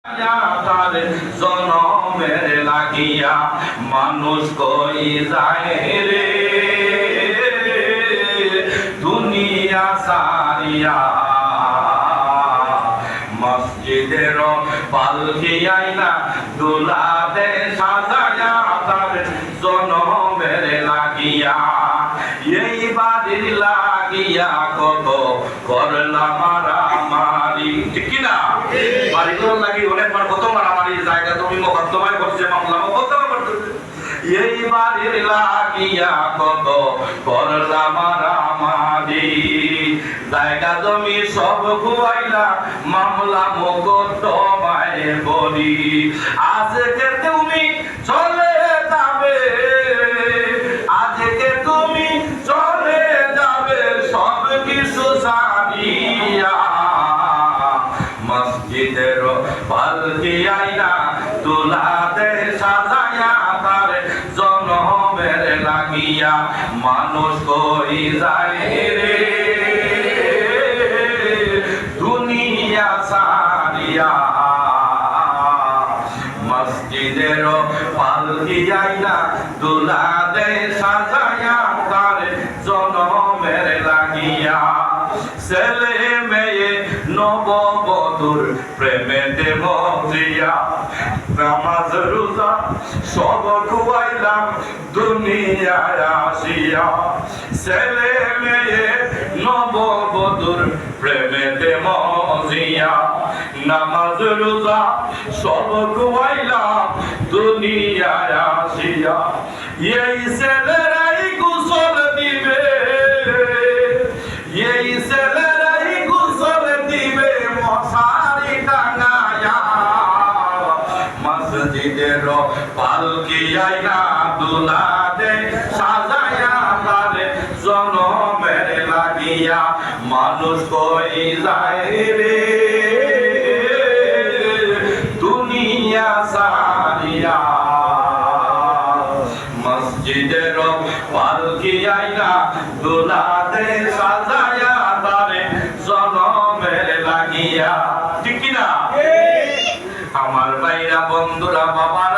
তার জনমের লাগিয়া মানুষ কই যায় রে দুনিয়া সারিয়া মসজিদের পালকি আইনা দুলাতে সাজায়া তার জনমের লাগিয়া এই বাড়ির লাগিয়া কত করলাম মারামারি ঠিক না বাড়িগুলোর লাগি অনেকবার কত মারামারি জায়গা তুমি মোকদ্দমায় করছে মামলা মোকদ্দমা করতেছে এই বাড়ির লাগিয়া কত করলাম মারামারি জায়গা জমি সব খুয়াইলা মামলা মোকদ্দমায় বলি আজকে তুমি চলে যাবে আজকে তুমি চলে যাবে সব কিছু জানিয়া মসজিদের পালকি আইনা দুলাতে সাজায়া তার জনমের লাগিয়া মানুষ কই যায় রে দুনিয়া সারিয়া মসজিদের পালকি আইনা দুলাতে সাজায়া তার জনমের লাগিয়া ছেলে মেয়ে নববধূর প্রেমেতে মজিয়া নামাজ রোজা সব খুয়াইলাম দুনিয়ায় আসিয়া ছেলে মেয়ে নববধূর প্রেমেতে মজিয়া নামাজ রোজা সব খুয়াইলাম দুনিয়ায় আসিয়া এই ছেলেরাই গোসল দিবে এই ছেলেরাই গোসল দিবে মশারি টাঙায়া মসজিদের পালকি আইনা দুলাতে সাজায়া তার জনমের লাগিয়া মানুষ কই যায় রে দুনিয়া সারিয়া মসজিদের পালকি আইনা দুলাতে সাজায়া তারে জনমের লাগিয়া ঠিক না আমার ভাইরা বন্ধুরা বাবারা